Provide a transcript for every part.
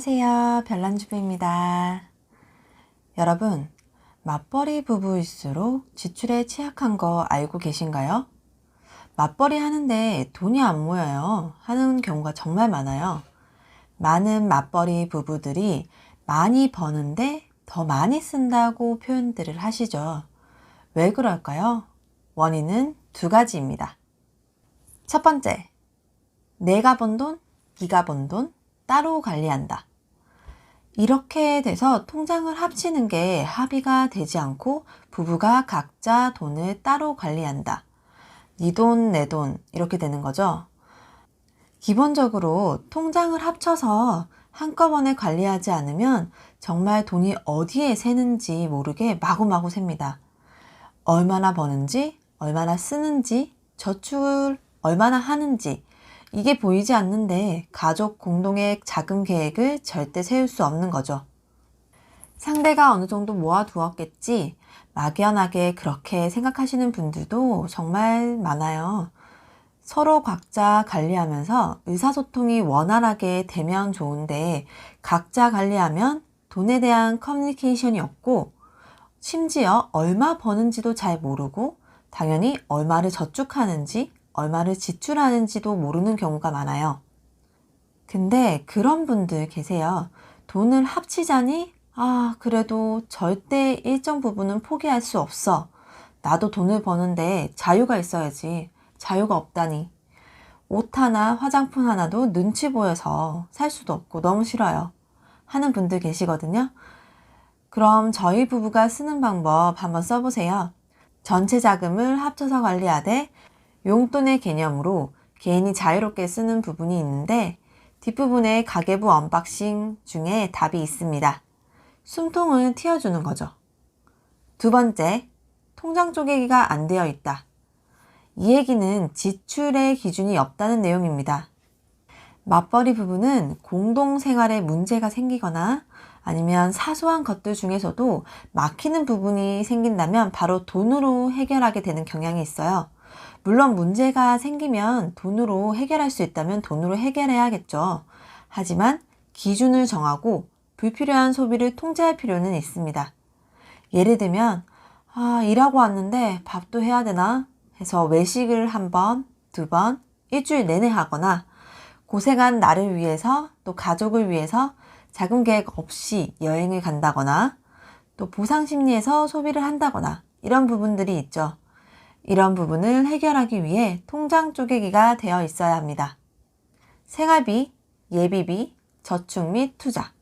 안녕하세요. 별난주부입니다. 여러분, 맞벌이 부부일수록 지출에 취약한 거 알고 계신가요? 맞벌이 하는데 돈이 안 모여요 하는 경우가 정말 많아요. 많은 맞벌이 부부들이 많이 버는데 더 많이 쓴다고 표현들을 하시죠. 왜 그럴까요? 원인은 두 가지입니다. 첫 번째, 내가 번 돈, 네가 번 돈 따로 관리한다. 이렇게 돼서 통장을 합치는 게 합의가 되지 않고 부부가 각자 돈을 따로 관리한다. 네 돈, 내 돈 이렇게 되는 거죠. 기본적으로 통장을 합쳐서 한꺼번에 관리하지 않으면 정말 돈이 어디에 새는지 모르게 마구마구 셉니다. 얼마나 버는지, 얼마나 쓰는지, 저축을 얼마나 하는지 이게 보이지 않는데 가족 공동의 자금 계획을 절대 세울 수 없는 거죠. 상대가 어느 정도 모아두었겠지 막연하게 그렇게 생각하시는 분들도 정말 많아요. 서로 각자 관리하면서 의사소통이 원활하게 되면 좋은데 각자 관리하면 돈에 대한 커뮤니케이션이 없고 심지어 얼마 버는지도 잘 모르고 당연히 얼마를 저축하는지 얼마를 지출하는지도 모르는 경우가 많아요. 근데 그런 분들 계세요. 돈을 합치자니 그래도 절대 일정 부분은 포기할 수 없어. 나도 돈을 버는데 자유가 있어야지. 자유가 없다니. 옷 하나, 화장품 하나도 눈치 보여서 살 수도 없고 너무 싫어요 하는 분들 계시거든요. 그럼 저희 부부가 쓰는 방법 한번 써보세요. 전체 자금을 합쳐서 관리하되 용돈의 개념으로 개인이 자유롭게 쓰는 부분이 있는데 뒷부분에 가계부 언박싱 중에 답이 있습니다. 숨통을 틔워주는 거죠. 두 번째, 통장 쪼개기가 안 되어 있다. 이 얘기는 지출의 기준이 없다는 내용입니다. 맞벌이 부부는 공동생활에 문제가 생기거나 아니면 사소한 것들 중에서도 막히는 부분이 생긴다면 바로 돈으로 해결하게 되는 경향이 있어요. 물론 문제가 생기면 돈으로 해결할 수 있다면 돈으로 해결해야겠죠. 하지만 기준을 정하고 불필요한 소비를 통제할 필요는 있습니다. 예를 들면 일하고 왔는데 밥도 해야 되나 해서 외식을 한 번, 두 번, 일주일 내내 하거나 고생한 나를 위해서 또 가족을 위해서 자금 계획 없이 여행을 간다거나 또 보상 심리에서 소비를 한다거나 이런 부분들이 있죠. 이런 부분을 해결하기 위해 통장 쪼개기가 되어 있어야 합니다. 생활비, 예비비, 저축 및 투자.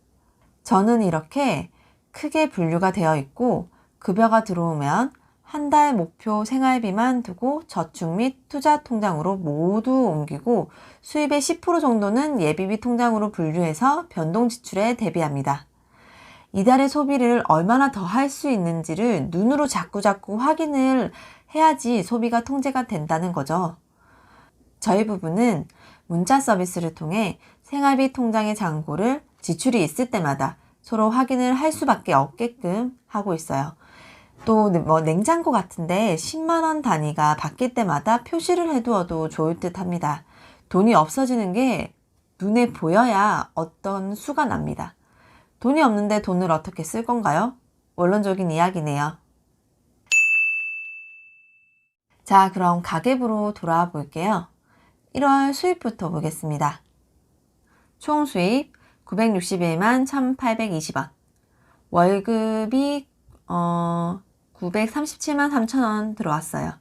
저는 이렇게 크게 분류가 되어 있고 급여가 들어오면 한 달 목표 생활비만 두고 저축 및 투자 통장으로 모두 옮기고 수입의 10% 정도는 예비비 통장으로 분류해서 변동 지출에 대비합니다. 이달의 소비를 얼마나 더 할 수 있는지를 눈으로 자꾸 확인을 해야지 소비가 통제가 된다는 거죠. 저희 부부는 문자 서비스를 통해 생활비 통장의 잔고를 지출이 있을 때마다 서로 확인을 할 수밖에 없게끔 하고 있어요. 또 냉장고 같은데 10만원 단위가 바뀔 때마다 표시를 해두어도 좋을 듯 합니다. 돈이 없어지는 게 눈에 보여야 어떤 수가 납니다. 돈이 없는데 돈을 어떻게 쓸 건가요? 원론적인 이야기네요. 자, 그럼 가계부로 돌아와 볼게요. 1월 수입부터 보겠습니다. 총 수입 961만 1,820원. 월급이 937만 3천원 들어왔어요.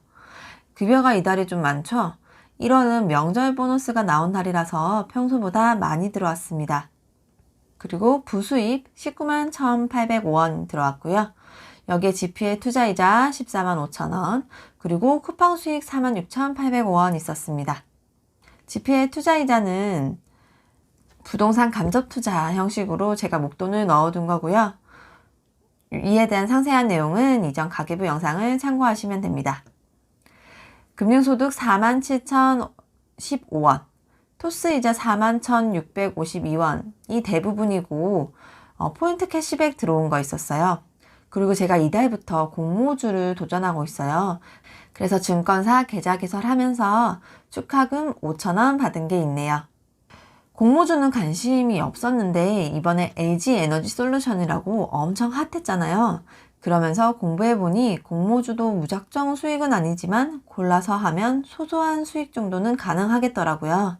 급여가 이달이 좀 많죠? 1월은 명절 보너스가 나온 달이라서 평소보다 많이 들어왔습니다. 그리고 부수입 19만 1,805원 들어왔고요. 여기에 지피의 투자이자 14만 5천원, 그리고 쿠팡 수익 46,805원 있었습니다. 지피의 투자이자는 부동산 간접 투자 형식으로 제가 목돈을 넣어둔 거고요. 이에 대한 상세한 내용은 이전 가계부 영상을 참고하시면 됩니다. 금융소득 47,015원, 토스이자 41,652원이 대부분이고 포인트 캐시백 들어온 거 있었어요. 그리고 제가 이달부터 공모주를 도전하고 있어요. 그래서 증권사 계좌 개설하면서 축하금 5,000원 받은 게 있네요. 공모주는 관심이 없었는데 이번에 LG 에너지 솔루션이라고 엄청 핫했잖아요. 그러면서 공부해보니 공모주도 무작정 수익은 아니지만 골라서 하면 소소한 수익 정도는 가능하겠더라고요.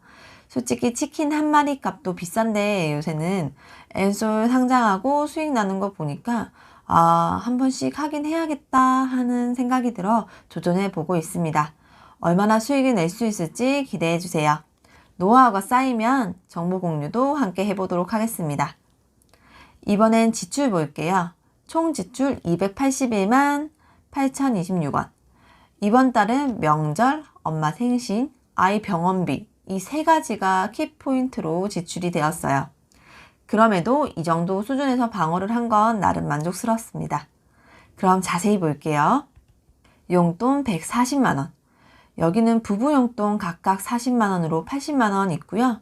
솔직히 치킨 한 마리 값도 비싼데 요새는 엔솔 상장하고 수익 나는 거 보니까 한 번씩 하긴 해야겠다 하는 생각이 들어 도전해보고 있습니다. 얼마나 수익을 낼 수 있을지 기대해주세요. 노하우가 쌓이면 정보 공유도 함께 해보도록 하겠습니다. 이번엔 지출 볼게요. 총 지출 281만 8,026원. 이번 달은 명절, 엄마 생신, 아이 병원비 이 세 가지가 키포인트로 지출이 되었어요. 그럼에도 이 정도 수준에서 방어를 한 건 나름 만족스럽습니다. 그럼 자세히 볼게요. 용돈 140만원. 여기는 부부 용돈 각각 40만원으로 80만원 있고요.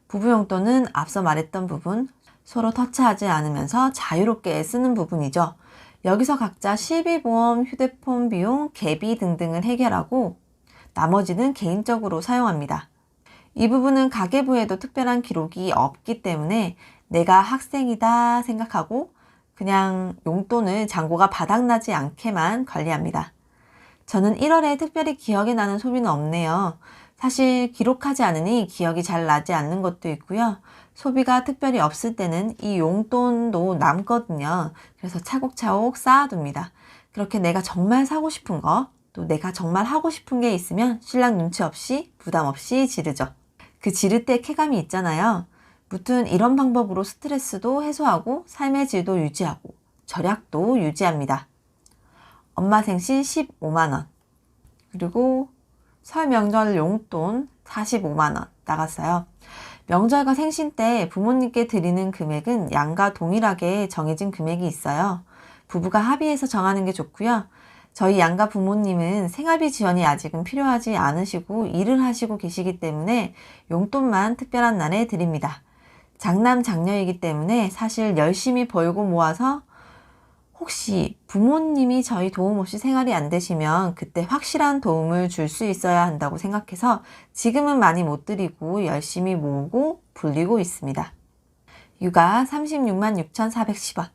부부 용돈은 앞서 말했던 부분, 서로 터치하지 않으면서 자유롭게 쓰는 부분이죠. 여기서 각자 실비보험, 휴대폰 비용, 개비 등등을 해결하고 나머지는 개인적으로 사용합니다. 이 부분은 가계부에도 특별한 기록이 없기 때문에 내가 학생이다 생각하고 그냥 용돈을 잔고가 바닥나지 않게만 관리합니다. 저는 1월에 특별히 기억이 나는 소비는 없네요. 사실 기록하지 않으니 기억이 잘 나지 않는 것도 있고요. 소비가 특별히 없을 때는 이 용돈도 남거든요. 그래서 차곡차곡 쌓아둡니다. 그렇게 내가 정말 사고 싶은 거, 또 내가 정말 하고 싶은 게 있으면 신랑 눈치 없이 부담 없이 지르죠. 그 지를 때 쾌감이 있잖아요. 무튼 이런 방법으로 스트레스도 해소하고 삶의 질도 유지하고 절약도 유지합니다. 엄마 생신 15만원, 그리고 설 명절 용돈 45만원 나갔어요. 명절과 생신 때 부모님께 드리는 금액은 양가 동일하게 정해진 금액이 있어요. 부부가 합의해서 정하는 게 좋고요. 저희 양가 부모님은 생활비 지원이 아직은 필요하지 않으시고 일을 하시고 계시기 때문에 용돈만 특별한 날에 드립니다. 장남 장녀이기 때문에 사실 열심히 벌고 모아서 혹시 부모님이 저희 도움 없이 생활이 안 되시면 그때 확실한 도움을 줄 수 있어야 한다고 생각해서 지금은 많이 못 드리고 열심히 모으고 불리고 있습니다. 육아 36만 6,410원,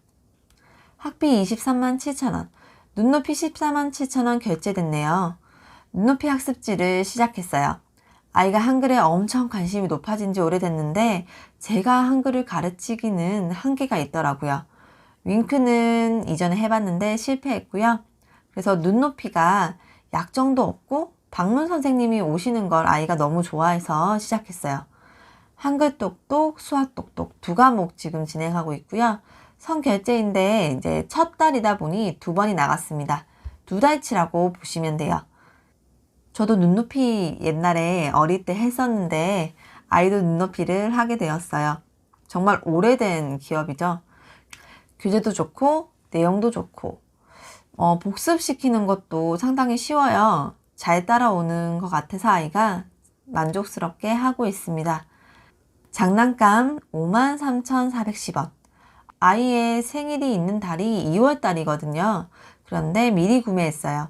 학비 23만 7천원, 눈높이 14만 7천원 결제됐네요. 눈높이 학습지를 시작했어요. 아이가 한글에 엄청 관심이 높아진 지 오래됐는데 제가 한글을 가르치기는 한계가 있더라고요. 윙크는 이전에 해봤는데 실패했고요. 그래서 눈높이가 약정도 없고 방문 선생님이 오시는 걸 아이가 너무 좋아해서 시작했어요. 한글 똑똑, 수학 똑똑 두 과목 지금 진행하고 있고요. 선결제인데 이제 첫 달이다 보니 2번이 나갔습니다. 2달치라고 보시면 돼요. 저도 눈높이 옛날에 어릴 때 했었는데 아이도 눈높이를 하게 되었어요. 정말 오래된 기업이죠. 교재도 좋고 내용도 좋고 복습시키는 것도 상당히 쉬워요. 잘 따라오는 것 같아서 아이가 만족스럽게 하고 있습니다. 장난감 53,410원. 아이의 생일이 있는 달이 2월 달이거든요. 그런데 미리 구매했어요.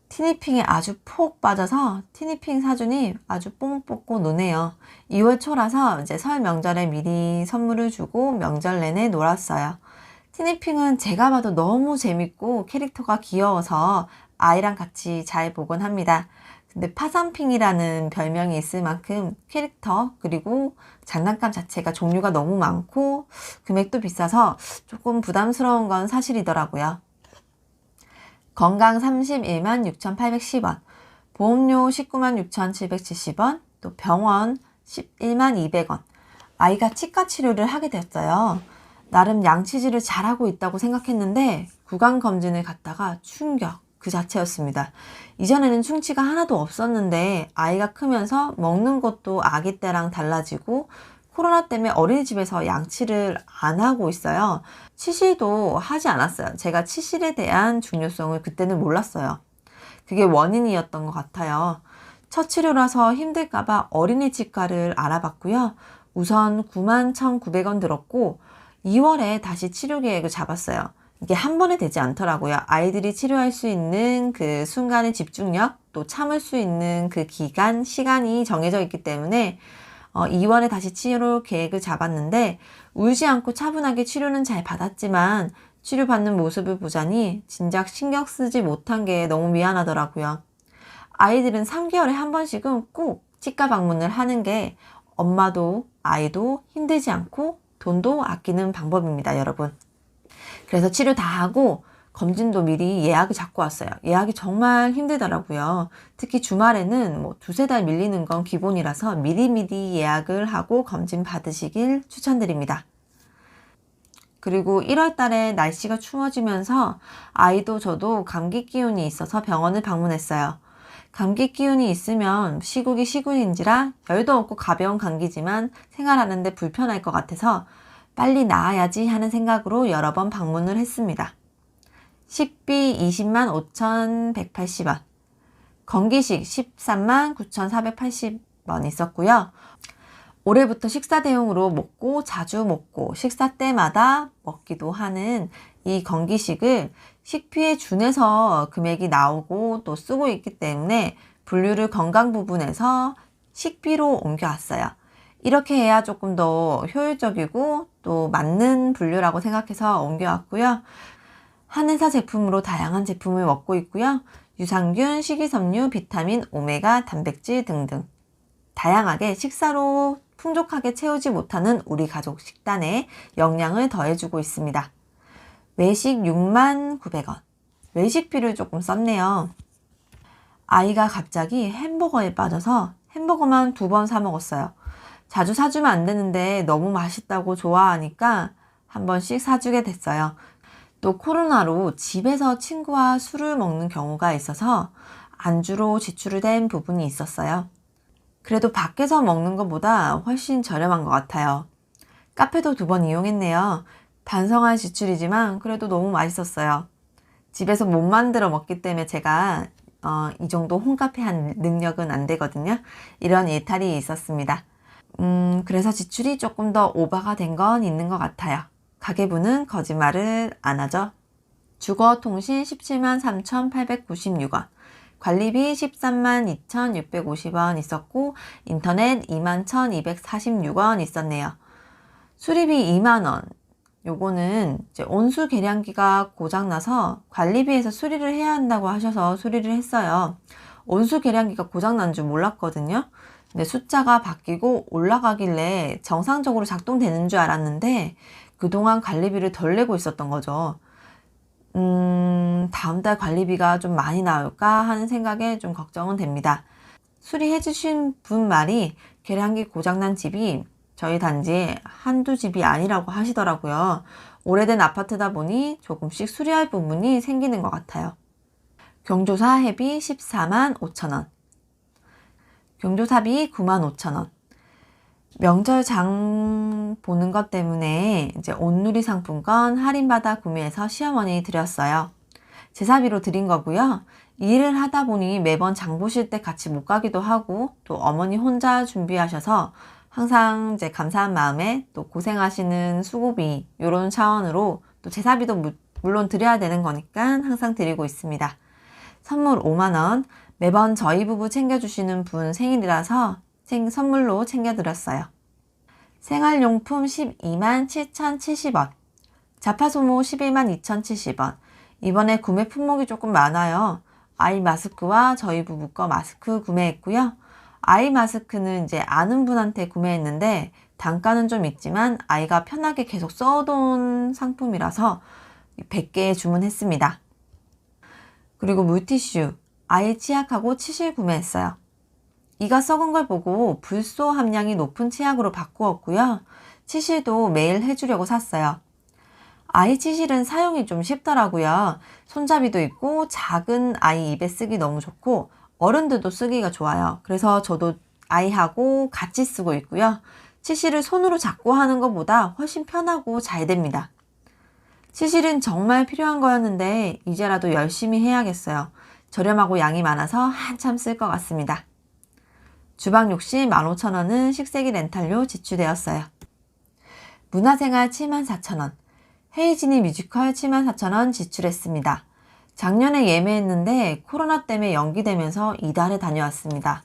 티니핑에 아주 푹 빠져서 티니핑 사준이 아주 뽕 뽑고 노네요. 2월 초라서 이제 설 명절에 미리 선물을 주고 명절 내내 놀았어요. 티니핑은 제가 봐도 너무 재밌고 캐릭터가 귀여워서 아이랑 같이 잘 보곤 합니다. 근데 파산핑이라는 별명이 있을 만큼 캐릭터 그리고 장난감 자체가 종류가 너무 많고 금액도 비싸서 조금 부담스러운 건 사실이더라고요. 건강 31만 6,810원, 보험료 19만 6,770원, 또 병원 11만 200원. 아이가 치과 치료를 하게 됐어요. 나름 양치질을 잘하고 있다고 생각했는데 구강 검진을 갔다가 충격 그 자체였습니다. 이전에는 충치가 하나도 없었는데 아이가 크면서 먹는 것도 아기 때랑 달라지고 코로나 때문에 어린이집에서 양치를 안 하고 있어요. 치실도 하지 않았어요. 제가 치실에 대한 중요성을 그때는 몰랐어요. 그게 원인이었던 것 같아요. 첫 치료라서 힘들까봐 어린이 치과를 알아봤고요. 우선 91,900원 들었고 2월에 다시 치료 계획을 잡았어요. 이게 한 번에 되지 않더라고요. 아이들이 치료할 수 있는 그 순간의 집중력, 또 참을 수 있는 그 기간, 시간이 정해져 있기 때문에 2월에 다시 치료 계획을 잡았는데 울지 않고 차분하게 치료는 잘 받았지만 치료받는 모습을 보자니 진작 신경 쓰지 못한 게 너무 미안하더라고요. 아이들은 3개월에 한 번씩은 꼭 치과 방문을 하는 게 엄마도 아이도 힘들지 않고 돈도 아끼는 방법입니다, 여러분. 그래서 치료 다 하고 검진도 미리 예약을 잡고 왔어요. 예약이 정말 힘들더라고요. 특히 주말에는 뭐 두세 달 밀리는 건 기본이라서 미리미리 예약을 하고 검진 받으시길 추천드립니다. 그리고 1월 달에 날씨가 추워지면서 아이도 저도 감기 기운이 있어서 병원을 방문했어요. 감기 기운이 있으면 시국이 시국인지라 열도 없고 가벼운 감기지만 생활하는데 불편할 것 같아서 빨리 나아야지 하는 생각으로 여러 번 방문을 했습니다. 식비 20만 5,180원, 건기식 13만 9,480원 있었고요. 올해부터 식사 대용으로 먹고 자주 먹고 식사 때마다 먹기도 하는 이 건기식을 식비에 준해서 금액이 나오고 또 쓰고 있기 때문에 분류를 건강 부분에서 식비로 옮겨왔어요. 이렇게 해야 조금 더 효율적이고 또 맞는 분류라고 생각해서 옮겨왔고요. 한의사 제품으로 다양한 제품을 먹고 있고요. 유산균, 식이섬유, 비타민, 오메가, 단백질 등등 다양하게 식사로 풍족하게 채우지 못하는 우리 가족 식단에 영양을 더해주고 있습니다. 외식 6만 900원. 외식비를 조금 썼네요. 아이가 갑자기 햄버거에 빠져서 햄버거만 2번 사 먹었어요. 자주 사주면 안 되는데 너무 맛있다고 좋아하니까 한 번씩 사주게 됐어요. 또 코로나로 집에서 친구와 술을 먹는 경우가 있어서 안주로 지출이 된 부분이 있었어요. 그래도 밖에서 먹는 것보다 훨씬 저렴한 것 같아요. 카페도 2번 이용했네요. 반성할 지출이지만 그래도 너무 맛있었어요. 집에서 못 만들어 먹기 때문에 제가 이 정도 홈카페 한 능력은 안 되거든요. 이런 예탈이 있었습니다. 그래서 지출이 조금 더 오버가 된 건 있는 것 같아요. 가계부는 거짓말을 안 하죠. 주거 통신 17만 3,896원, 관리비 13만 2,650원 있었고 인터넷 2만 1,246원 있었네요. 수리비 2만원. 요거는 이제 온수 계량기가 고장나서 관리비에서 수리를 해야 한다고 하셔서 수리를 했어요. 온수 계량기가 고장난 줄 몰랐거든요. 근데 숫자가 바뀌고 올라가길래 정상적으로 작동되는 줄 알았는데 그동안 관리비를 덜 내고 있었던 거죠. 다음 달 관리비가 좀 많이 나올까 하는 생각에 좀 걱정은 됩니다. 수리해 주신 분 말이 계량기 고장난 집이 저희 단지에 한두 집이 아니라고 하시더라고요. 오래된 아파트다 보니 조금씩 수리할 부분이 생기는 것 같아요. 경조사 회비 14만 5천원, 경조사비 9만 5천원. 명절 장 보는 것 때문에 이제 온누리 상품권 할인받아 구매해서 시어머니 드렸어요. 제사비로 드린 거고요. 일을 하다 보니 매번 장 보실 때 같이 못 가기도 하고 또 어머니 혼자 준비하셔서 항상 이제 감사한 마음에 또 고생하시는 수고비 이런 차원으로 또 제사비도 물론 드려야 되는 거니까 항상 드리고 있습니다. 선물 5만원. 매번 저희 부부 챙겨주시는 분 생일이라서 선물로 챙겨드렸어요. 생활용품 12만 7,070원, 자파소모 11만 2,070원. 이번에 구매 품목이 조금 많아요. 아이 마스크와 저희 부부 거 마스크 구매했고요. 아이 마스크는 이제 아는 분한테 구매했는데 단가는 좀 있지만 아이가 편하게 계속 써온 상품이라서 100개 주문했습니다. 그리고 물티슈, 아이 치약하고 치실 구매했어요. 이가 썩은 걸 보고 불소 함량이 높은 치약으로 바꾸었고요. 치실도 매일 해주려고 샀어요. 아이 치실은 사용이 좀 쉽더라고요. 손잡이도 있고 작은 아이 입에 쓰기 너무 좋고 어른들도 쓰기가 좋아요. 그래서 저도 아이하고 같이 쓰고 있고요. 치실을 손으로 잡고 하는 것보다 훨씬 편하고 잘 됩니다. 치실은 정말 필요한 거였는데 이제라도 열심히 해야겠어요. 저렴하고 양이 많아서 한참 쓸 것 같습니다. 주방 욕실 15,000원은 식세기 렌탈료 지출되었어요. 문화생활 74,000원, 헤이진이 뮤지컬 74,000원 지출했습니다. 작년에 예매했는데 코로나 때문에 연기되면서 이달에 다녀왔습니다.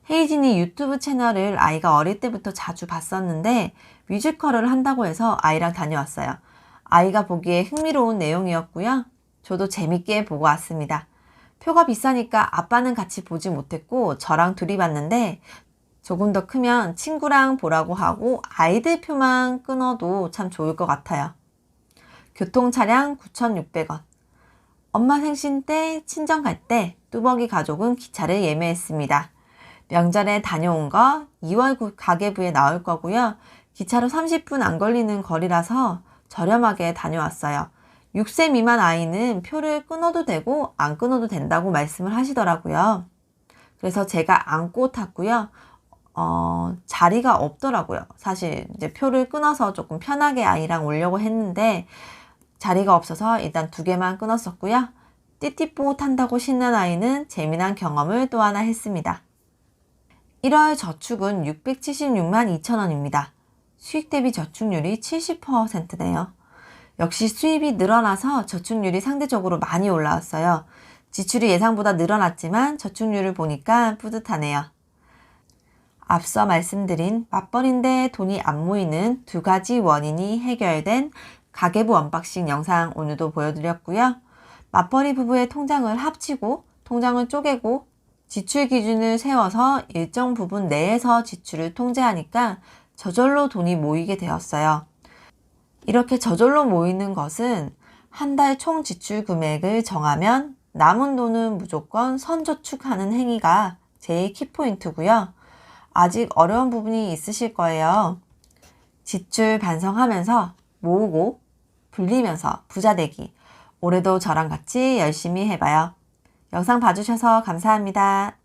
헤이진이 유튜브 채널을 아이가 어릴 때부터 자주 봤었는데 뮤지컬을 한다고 해서 아이랑 다녀왔어요. 아이가 보기에 흥미로운 내용이었고요. 저도 재밌게 보고 왔습니다. 표가 비싸니까 아빠는 같이 보지 못했고 저랑 둘이 봤는데 조금 더 크면 친구랑 보라고 하고 아이들 표만 끊어도 참 좋을 것 같아요. 교통차량 9,600원. 엄마 생신 때, 친정 갈 때 뚜벅이 가족은 기차를 예매했습니다. 명절에 다녀온 거 2월 가계부에 나올 거고요. 기차로 30분 안 걸리는 거리라서 저렴하게 다녀왔어요. 6세 미만 아이는 표를 끊어도 되고 안 끊어도 된다고 말씀을 하시더라고요. 그래서 제가 안고 탔고요. 자리가 없더라고요. 사실 이제 표를 끊어서 조금 편하게 아이랑 오려고 했는데 자리가 없어서 일단 2개만 끊었었고요. 띠띠뽀 탄다고 신난 아이는 재미난 경험을 또 하나 했습니다. 1월 저축은 676만 2천원입니다. 수익 대비 저축률이 70%네요. 역시 수입이 늘어나서 저축률이 상대적으로 많이 올라왔어요. 지출이 예상보다 늘어났지만 저축률을 보니까 뿌듯하네요. 앞서 말씀드린 맞벌이인데 돈이 안 모이는 2가지 원인이 해결된 가계부 언박싱 영상 오늘도 보여드렸고요. 맞벌이 부부의 통장을 합치고 통장을 쪼개고 지출 기준을 세워서 일정 부분 내에서 지출을 통제하니까 저절로 돈이 모이게 되었어요. 이렇게 저절로 모이는 것은 한 달 총 지출 금액을 정하면 남은 돈은 무조건 선저축하는 행위가 제일 키포인트고요. 아직 어려운 부분이 있으실 거예요. 지출 반성하면서 모으고 불리면서 부자 되기. 올해도 저랑 같이 열심히 해봐요. 영상 봐주셔서 감사합니다.